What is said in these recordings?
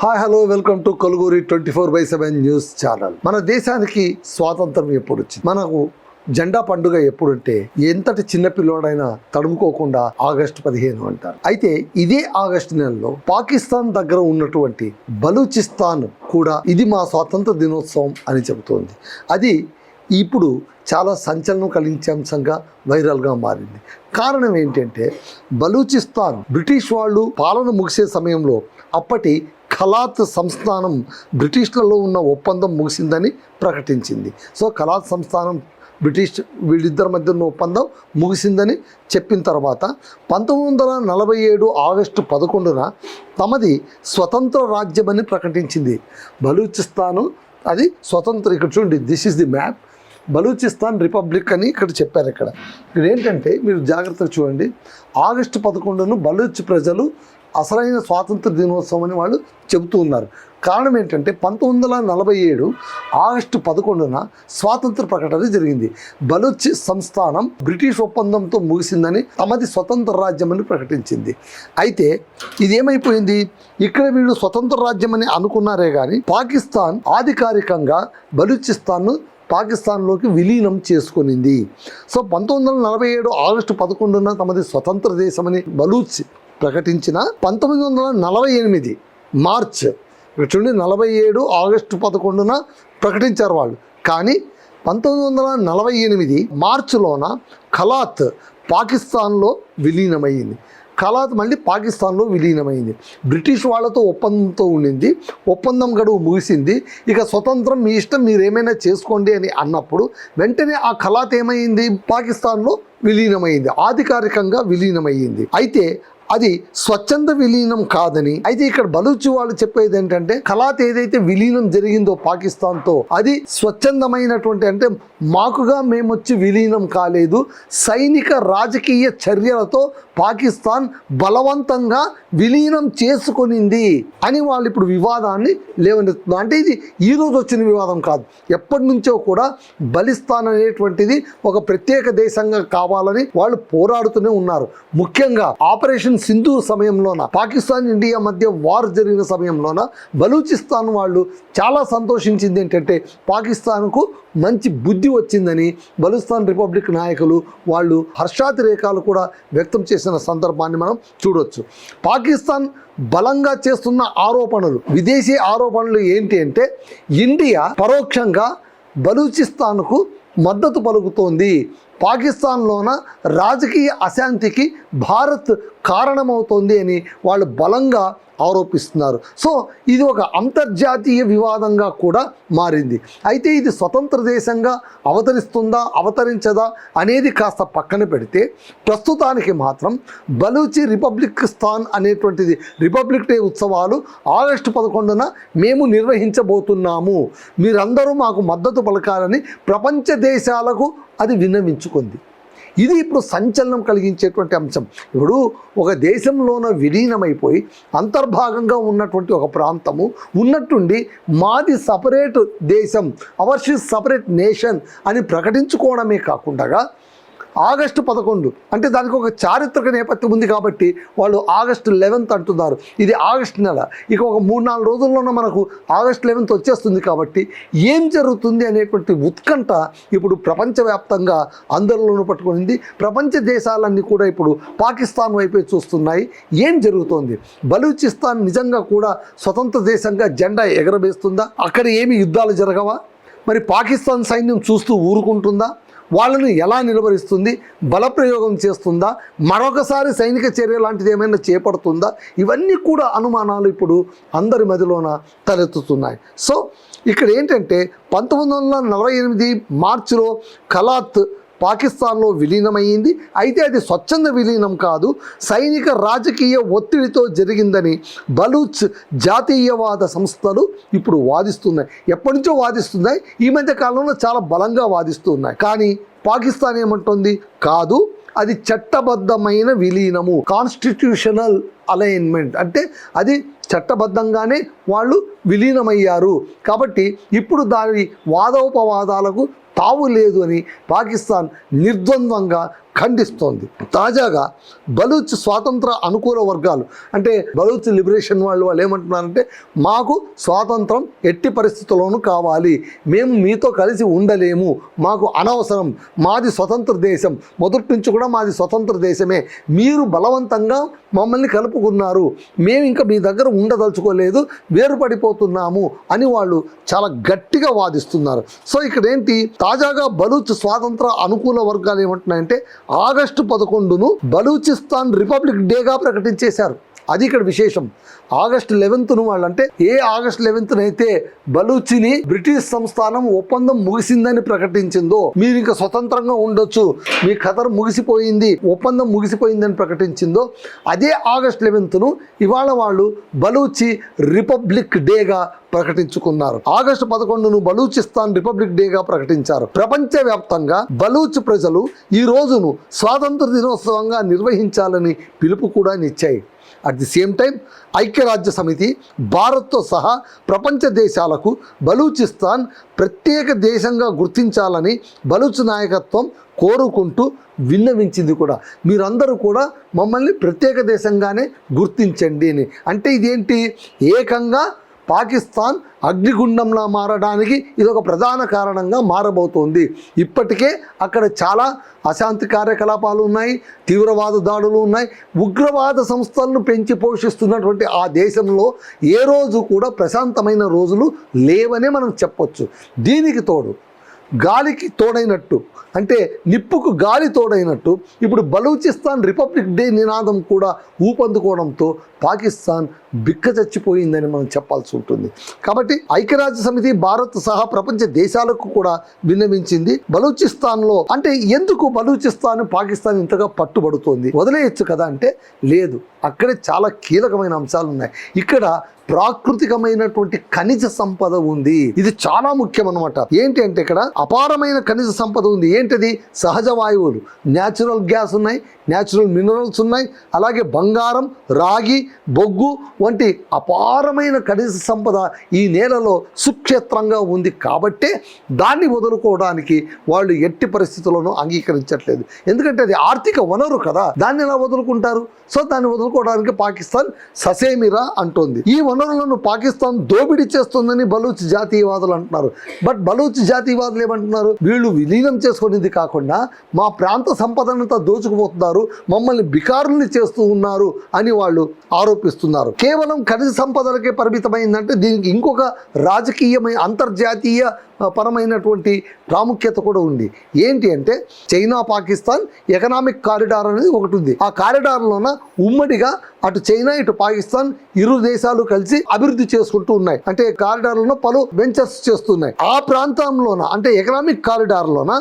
Hi hello welcome to కొలుగురి 24/7 news channel. మన దేశానికి స్వాతంత్రం ఎప్పుడు వచ్చింది? మనకు జెండా పండుగ ఎప్పుడంటే ఎంతటి చిన్న పిల్లోడైనా తడుముకోకుండా ఆగస్టు 15 అంటారు. అయితే ఇదే ఆగస్టు నెలలో పాకిస్తాన్ దగ్గర ఉన్నటువంటి బలూచిస్తాన్ కూడా ఇది మా స్వాతంత్ర దినోత్సవం అని చెబుతోంది. అది ఇప్పుడు చాలా సంచలనం కలిగించే అంశంగా వైరల్గా మారింది. కారణం ఏంటంటే బలూచిస్తాన్ బ్రిటిష్ వాళ్ళు పాలన ముగిసే సమయంలో అప్పటి ఖలాత్ సంస్థానం బ్రిటిష్లలో ఉన్న ఒప్పందం ముగిసిందని ప్రకటించింది. సో ఖలాత్ సంస్థానం బ్రిటిష్ వీళ్ళిద్దరి మధ్య ఉన్న ఒప్పందం ముగిసిందని చెప్పిన తర్వాత 1947 ఆగస్టు 11న తమది స్వతంత్ర రాజ్యమని ప్రకటించింది బలూచిస్తాను. అది స్వతంత్ర, ఇక్కడ చూడండి, this is the map. Balochistan republic అని ఇక్కడ చెప్పారు. ఇక్కడ ఏంటంటే మీరు జాగ్రత్తగా చూడండి, ఆగస్టు 11ను బలూచ్ ప్రజలు అసలైన స్వాతంత్ర దినోత్సవం అని వాళ్ళు చెబుతూ ఉన్నారు. కారణం ఏంటంటే 1947 ఆగస్టు 11న స్వాతంత్ర ప్రకటన జరిగింది. బలూచ్ సంస్థానం బ్రిటిష్ ఒప్పందంతో ముగిసిందని తమది స్వతంత్ర రాజ్యమని ప్రకటించింది. అయితే ఇదేమైపోయింది, ఇక్కడ వీళ్ళు స్వతంత్ర రాజ్యమని అనుకున్నారే కానీ పాకిస్తాన్ అధికారికంగా బలూచిస్తాన్ను పాకిస్తాన్లోకి విలీనం చేసుకునింది. సో 1947 ఆగస్టు 11న తమది స్వతంత్ర దేశమని బలూచ్ ప్రకటించిన 1948 మార్చ్, చూడండి, 47 ఆగస్టు 11న ప్రకటించారు వాళ్ళు. కానీ 1948 మార్చిలోన ఖలాత్ పాకిస్తాన్లో విలీనమైంది. ఖలాత్ మళ్ళీ పాకిస్తాన్లో విలీనమైంది. బ్రిటిష్ వాళ్ళతో ఒప్పందంతో ఉండింది, ఒప్పందం గడువు ముగిసింది, ఇక స్వతంత్రం మీ ఇష్టం, మీరు ఏమైనా చేసుకోండి అని అన్నప్పుడు వెంటనే ఆ ఖలాత్ ఏమైంది, పాకిస్తాన్లో విలీనమైంది, అధికారికంగా విలీనమైంది. అయితే అది స్వచ్ఛంద విలీనం కాదని, అయితే ఇక్కడ బలూచి వాళ్ళు చెప్పేది ఏంటంటే ఖలాత్ ఏదైతే విలీనం జరిగిందో పాకిస్తాన్తో అది స్వచ్ఛందమైనటువంటి, అంటే మాకుగా మేము వచ్చి విలీనం కాలేదు, సైనిక రాజకీయ చర్యలతో పాకిస్తాన్ బలవంతంగా విలీనం చేసుకునింది అని వాళ్ళు ఇప్పుడు వివాదాన్ని లేవనెత్తున్నారు. అంటే ఇది ఈరోజు వచ్చిన వివాదం కాదు, ఎప్పటి నుంచో కూడా బలిస్తాన్ అనేటువంటిది ఒక ప్రత్యేక దేశంగా కావాలని వాళ్ళు పోరాడుతూనే ఉన్నారు. ముఖ్యంగా ఆపరేషన్ సింధూర్ సమయంలోన, పాకిస్తాన్ ఇండియా మధ్య వార్ జరిగిన సమయంలోన బలూచిస్తాన్ వాళ్ళు చాలా సంతోషించింది ఏంటంటే పాకిస్తాన్కు మంచి బుద్ధి వచ్చిందని బలూచిస్తాన్ రిపబ్లిక్ నాయకులు వాళ్ళు హర్షాతిరేకాలు కూడా వ్యక్తం చేసిన సందర్భాన్ని మనం చూడొచ్చు. పాకిస్తాన్ బలంగా చేస్తున్న ఆరోపణలు, విదేశీ ఆరోపణలు ఏంటి అంటే ఇండియా పరోక్షంగా బలూచిస్తాన్కు మద్దతు పలుకుతోంది, పాకిస్తాన్లోన రాజకీయ అశాంతికి భారత్ కారణమవుతోంది అని వాళ్ళు బలంగా ఆరోపిస్తున్నారు. సో ఇది ఒక అంతర్జాతీయ వివాదంగా కూడా మారింది. అయితే ఇది స్వతంత్ర దేశంగా అవతరిస్తుందా అవతరించదా అనేది కాస్త పక్కన పెడితే ప్రస్తుతానికి మాత్రం బలూచి రిపబ్లిక్ స్థాన్ అనేటువంటిది రిపబ్లిక్ డే ఉత్సవాలు ఆగస్టు 11న మేము నిర్వహించబోతున్నాము, మీరందరూ మాకు మద్దతు పలకాలని ప్రపంచ దేశాలకు అది విన్నవించుకుంది. ఇది ఇప్పుడు సంచలనం కలిగించేటువంటి అంశం. ఇప్పుడు ఒక దేశంలోన విలీనమైపోయి అంతర్భాగంగా ఉన్నటువంటి ఒక ప్రాంతము ఉన్నట్టుండి మాది సపరేట్ దేశం, అవర్ ఇస్ సపరేట్ నేషన్ అని ప్రకటించుకోవడమే కాకుండా ఆగస్టు 11 అంటే దానికి ఒక చారిత్రక నేపథ్యం ఉంది కాబట్టి వాళ్ళు ఆగస్టు 11 అంటున్నారు. ఇది ఆగస్టు నెల, ఇక ఒక 3-4 రోజుల్లోనే మనకు ఆగస్టు 11 వచ్చేస్తుంది. కాబట్టి ఏం జరుగుతుంది అనేటువంటి ఉత్కంఠ ఇప్పుడు ప్రపంచవ్యాప్తంగా అందరిలోనూ పట్టుకునింది. ప్రపంచ దేశాలన్నీ కూడా ఇప్పుడు పాకిస్తాన్ వైపే చూస్తున్నాయి. ఏం జరుగుతోంది, బలూచిస్తాన్ నిజంగా కూడా స్వతంత్ర దేశంగా జెండా ఎగరవేస్తుందా, అక్కడ ఏమి యుద్ధాలు జరగవా, మరి పాకిస్తాన్ సైన్యం చూస్తూ ఊరుకుంటుందా, వాళ్ళను ఎలా నిలబరిస్తుంది, బలప్రయోగం చేస్తుందా, మరొకసారి సైనిక చర్య లాంటిది ఏమైనా చేపడుతుందా, ఇవన్నీ కూడా అనుమానాలు ఇప్పుడు అందరి మధ్యలోన తలెత్తుతున్నాయి. సో ఇక్కడ ఏంటంటే 1948 మార్చిలో ఖలాత్ పాకిస్తాన్లో విలీనమైంది. అయితే అది స్వచ్ఛంద విలీనం కాదు, సైనిక రాజకీయ ఒత్తిడితో జరిగిందని బలూచ్ జాతీయవాద సంస్థలు ఇప్పుడు వాదిస్తున్నాయి. ఎప్పటి నుంచో వాదిస్తున్నాయి, ఈ మధ్య కాలంలో చాలా బలంగా వాదిస్తున్నాయి. కానీ పాకిస్తాన్ ఏమంటుంది, కాదు, అది చట్టబద్ధమైన విలీనము, కాన్స్టిట్యూషనల్ అలైన్మెంట్, అంటే అది చట్టబద్ధంగానే వాళ్ళు విలీనమయ్యారు కాబట్టి ఇప్పుడు దాని వాదోపవాదాలకు తావు లేదు అని పాకిస్తాన్ నిర్ద్వంద్వంగా ఖండిస్తోంది. తాజాగా బలూచ్ స్వాతంత్ర అనుకూల వర్గాలు అంటే బలూచ్ లిబరేషన్ వాళ్ళు ఏమంటున్నారంటే మాకు స్వాతంత్రం ఎట్టి పరిస్థితుల్లోనూ కావాలి, మేము మీతో కలిసి ఉండలేము, మాకు అనవసరం, మాది స్వతంత్ర దేశం, మొదటి నుంచి కూడా మాది స్వతంత్ర దేశమే, మీరు బలవంతంగా మమ్మల్ని కలుపుకున్నారు, మేము ఇంకా మీ దగ్గర ఉండదలుచుకోలేదు, వేరుపడిపోతున్నాము అని వాళ్ళు చాలా గట్టిగా వాదిస్తున్నారు. సో ఇక్కడ ఏంటి, తాజాగా బలూచ్ స్వాతంత్ర అనుకూల వర్గాలు ఏమంటున్నాయంటే ఆగస్టు 11ను బలూచిస్తాన్ రిపబ్లిక్ డేగా ప్రకటించేశారు. అది ఇక్కడ విశేషం. ఆగస్టు 11ను వాళ్ళంటే ఆగస్టు 11న అయితే బలూచిని బ్రిటిష్ సంస్థానం ఒప్పందం ముగిసిందని ప్రకటించిందో, మీరు ఇంకా స్వతంత్రంగా ఉండొచ్చు, మీ ఖతర్ ముగిసిపోయింది, ఒప్పందం ముగిసిపోయిందని ప్రకటించిందో, అదే ఆగస్టు 11ను ఇవాళ వాళ్ళు బలూచి రిపబ్లిక్ డేగా ప్రకటించుకున్నారు. ఆగస్టు 11ను బలూచిస్తాన్ రిపబ్లిక్ డేగా ప్రకటించారు. ప్రపంచవ్యాప్తంగా బలూచ్ ప్రజలు ఈ రోజును స్వాతంత్ర దినోత్సవంగా నిర్వహించాలని పిలుపు కూడా ఇచ్చాయి. అట్ ది సేమ్ టైం ఐక్యరాజ్య సమితి భారత్తో సహా ప్రపంచ దేశాలకు బలూచిస్తాన్ ప్రత్యేక దేశంగా గుర్తించాలని బలూచ్ నాయకత్వం కోరుకుంటూ విన్నవించింది కూడా. మీరందరూ కూడా మమ్మల్ని ప్రత్యేక దేశంగానే గుర్తించండి అని. అంటే ఇదేంటి, ఏకంగా పాకిస్తాన్ అగ్నిగుండంలా మారడానికి ఇదొక ప్రధాన కారణంగా మారబోతోంది. ఇప్పటికే అక్కడ చాలా అశాంతి కార్యకలాపాలు ఉన్నాయి, తీవ్రవాద దాడులు ఉన్నాయి, ఉగ్రవాద సంస్థలను పెంచి పోషిస్తున్నటువంటి ఆ దేశంలో ఏ రోజు కూడా ప్రశాంతమైన రోజులు లేవనే మనం చెప్పొచ్చు. దీనికి తోడు గాలికి తోడైనట్టు, అంటే నిప్పుకు గాలి తోడైనట్టు ఇప్పుడు బలూచిస్తాన్ రిపబ్లిక్ డే నినాదం కూడా ఊపందుకోవడంతో పాకిస్తాన్ బిక్క చచ్చిపోయిందని మనం చెప్పాల్సి ఉంటుంది. కాబట్టి ఐక్యరాజ్య సమితి భారత్ సహా ప్రపంచ దేశాలకు కూడా విన్నవించింది. బలూచిస్తాన్లో అంటే ఎందుకు బలూచిస్తాన్ పాకిస్తాన్ ఇంతగా పట్టుబడుతోంది, వదిలేయచ్చు కదా అంటే లేదు, అక్కడే చాలా కీలకమైన అంశాలు ఉన్నాయి. ఇక్కడ ప్రాకృతికమైనటువంటి ఖనిజ సంపద ఉంది, ఇది చాలా ముఖ్యం అన్నమాట. ఏంటి అంటే ఇక్కడ అపారమైన ఖనిజ సంపద ఉంది. ఏంటిది, సహజ వాయువులు, న్యాచురల్ గ్యాస్ ఉన్నాయి, న్యాచురల్ మినరల్స్ ఉన్నాయి, అలాగే బంగారం, రాగి, బొగ్గు వంటి అపారమైన ఖనిజ సంపద ఈ నేలలో సుక్షేత్రంగా ఉంది. కాబట్టే దాన్ని వదులుకోవడానికి వాళ్ళు ఎట్టి పరిస్థితుల్లోనూ అంగీకరించట్లేదు. ఎందుకంటే అది ఆర్థిక వనరు కదా, దాన్ని ఎలా వదులుకుంటారు? సో దాన్ని వదులుకోవడానికి పాకిస్తాన్ ససేమిరా అంటోంది. ఈ వనరులను పాకిస్తాన్ దోపిడీ చేస్తుందని బలూచ్ జాతీయవాదులు అంటున్నారు. బట్ బలూచ్ జాతీయవాదులు ఏమంటున్నారు, వీళ్ళు విలీనం చేసుకునేది కాకుండా మా ప్రాంత సంపదనంతా దోచుకుపోతున్నారు, మమ్మల్ని బికారుల్ని చేస్తూ ఉన్నారు అని వాళ్ళు ఆరోపిస్తున్నారు. కేవలం ఖనిజ సంపదలకే పరిమితమైందంటే దీనికి ఇంకొక రాజకీయమైన అంతర్జాతీయ పరమైనటువంటి ప్రాముఖ్యత కూడా ఉంది. ఏంటి అంటే చైనా పాకిస్తాన్ ఎకనామిక్ కారిడార్ అనేది ఒకటి ఉంది. ఆ కారిడార్లోన ఉమ్మడిగా అటు చైనా ఇటు పాకిస్తాన్ ఇరు దేశాలు కలిసి అభివృద్ధి చేసుకుంటూ ఉన్నాయి. అంటే కారిడార్లోన పలు వెంచర్స్ చేస్తున్నాయి. ఆ ప్రాంతంలోన అంటే ఎకనామిక్ కారిడార్లోన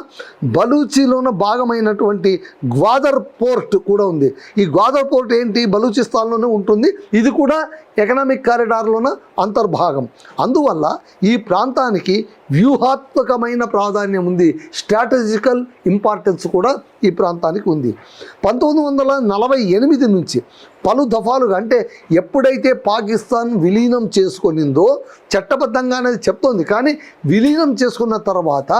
బలూచిలోన భాగమైనటువంటి గ్వాదర్ పోర్ట్ కూడా ఉంది. ఈ గ్వాదర్ పోర్ట్ ఏంటి, బలూచిస్తాన్లోనే ఉంటుంది. ఇది కూడా ఎకనామిక్ కారిడార్లోన అంతర్భాగం. అందువల్ల ఈ ప్రాంతానికి వ్యూహాత్మకమైన ప్రాధాన్యం ఉంది, స్ట్రాటజికల్ ఇంపార్టెన్స్ కూడా ఈ ప్రాంతానికి ఉంది. 1948 నుంచి పలు దఫాలుగా అంటే ఎప్పుడైతే పాకిస్తాన్ విలీనం చేసుకొనిందో చట్టబద్ధంగానే చెప్తోంది, కానీ విలీనం చేసుకున్న తర్వాత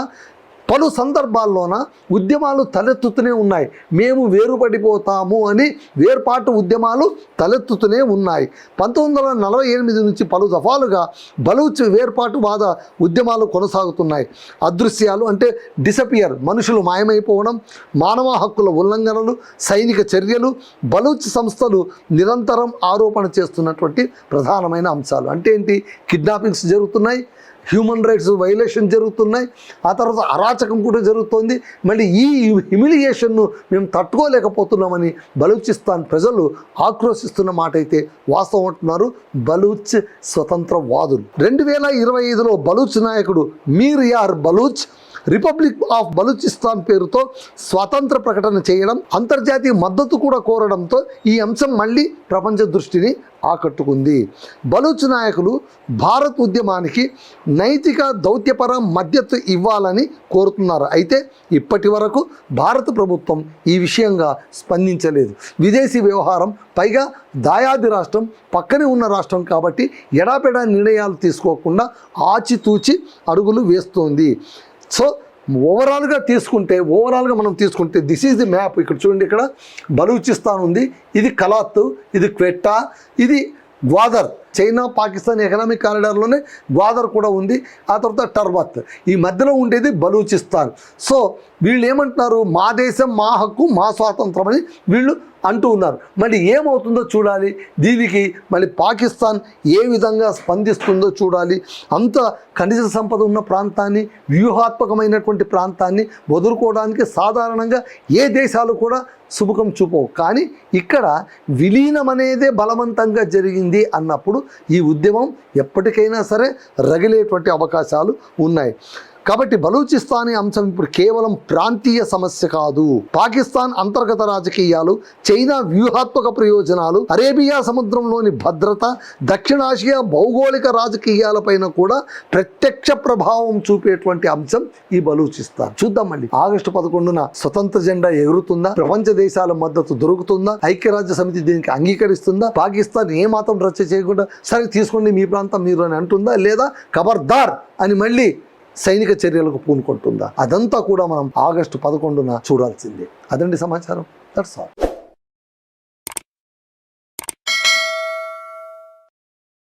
పలు సందర్భాల్లోన ఉద్యమాలు తలెత్తుతూనే ఉన్నాయి. మేము వేరుపడిపోతాము అని వేర్పాటు ఉద్యమాలు తలెత్తుతూనే ఉన్నాయి. 1948 నుంచి పలు దఫాలుగా బలూచ్ వేర్పాటువాద ఉద్యమాలు కొనసాగుతున్నాయి. అదృశ్యాలు అంటే డిసపియర్, మనుషులు మాయమైపోవడం, మానవ హక్కుల ఉల్లంఘనలు, సైనిక చర్యలు, బలూచ్ సంస్థలు నిరంతరం ఆరోపణ చేస్తున్నటువంటి ప్రధానమైన అంశాలు. అంటే ఏంటి, కిడ్నాపింగ్స్ జరుగుతున్నాయి, హ్యూమన్ రైట్స్ వైలేషన్ జరుగుతున్నాయి, ఆ తర్వాత అరాచకం కూడా జరుగుతోంది. మళ్ళీ ఈ హ్యూమిలియేషన్ను మేము తట్టుకోలేకపోతున్నామని బలూచిస్తాన్ ప్రజలు ఆక్రోశిస్తున్న మాట అయితే వాస్తవం అంటున్నారు బలూచ్ స్వతంత్రవాదులు. 2025లో బలూచ్ నాయకుడు మీర్ యార్ బలూచ్ రిపబ్లిక్ ఆఫ్ బలూచిస్తాన్ పేరుతో స్వాతంత్ర ప్రకటన చేయడం, అంతర్జాతీయ మద్దతు కూడా కోరడంతో ఈ అంశం మళ్ళీ ప్రపంచ దృష్టిని ఆకట్టుకుంది. బలూచ్ నాయకులు భారత్ ఉద్యమానికి నైతిక దౌత్యపర మద్దతు ఇవ్వాలని కోరుతున్నారు. అయితే ఇప్పటి వరకు భారత ప్రభుత్వం ఈ విషయంగా స్పందించలేదు. విదేశీ వ్యవహారం, పైగా దాయాది రాష్ట్రం, పక్కనే ఉన్న రాష్ట్రం కాబట్టి ఎడాపెడా నిర్ణయాలు తీసుకోకుండా ఆచితూచి అడుగులు వేస్తోంది. సో ఓవరాల్గా మనం తీసుకుంటే దిస్ ఈజ్ ది మ్యాప్. ఇక్కడ చూడండి, ఇక్కడ బలూచిస్తాన్ ఉంది, ఇది కలాత్, ఇది క్వెట్టా, ఇది గ్వాదర్. చైనా పాకిస్తాన్ ఎకనామిక్ కారిడార్లోనే గ్వాదర్ కూడా ఉంది. ఆ తర్వాత టర్బత్, ఈ మధ్యలో ఉండేది బలూచిస్తాన్. సో వీళ్ళు ఏమంటున్నారు, మా దేశం, మా హక్కు, మా స్వాతంత్రం అని వీళ్ళు అంటూ ఉన్నారు. మరి ఏమవుతుందో చూడాలి. దీనికి మళ్ళీ పాకిస్తాన్ ఏ విధంగా స్పందిస్తుందో చూడాలి. అంత ఖనిజ సంపద ఉన్న ప్రాంతాన్ని, వ్యూహాత్మకమైనటువంటి ప్రాంతాన్ని వదులుకోవడానికి సాధారణంగా ఏ దేశాలు కూడా సుముఖం చూపవు. కానీ ఇక్కడ విలీనం అనేదే బలవంతంగా జరిగింది అన్నప్పుడు ఈ ఉద్యమం ఎప్పటికైనా సరే రగిలేటువంటి అవకాశాలు ఉన్నాయి. కాబట్టి బలూచిస్తాన్ అంశం ఇప్పుడు కేవలం ప్రాంతీయ సమస్య కాదు. పాకిస్తాన్ అంతర్గత రాజకీయాలు, చైనా వ్యూహాత్మక ప్రయోజనాలు, అరేబియా సముద్రంలోని భద్రత, దక్షిణాసియా భౌగోళిక రాజకీయాలపైన కూడా ప్రత్యక్ష ప్రభావం చూపేటువంటి అంశం ఈ బలూచిస్తాన్. చూద్దాం మళ్ళీ ఆగస్టు 11న స్వతంత్ర జెండా ఎగురుతుందా, ప్రపంచ దేశాల మద్దతు దొరుకుతుందా, ఐక్యరాజ్య సమితి దీనికి అంగీకరిస్తుందా, పాకిస్తాన్ ఏ మాత్రం రచ్చ చేయకుండా సరే తీసుకోండి మీ ప్రాంతం మీరు అని అంటుందా, లేదా ఖబర్దార్ అని మళ్ళీ సైనిక చర్యలకు పూనుకుంటుందా? అదంతా కూడా మనం ఆగస్టు 11న చూడాల్సిందే. అదండి సమాచారం. That's all.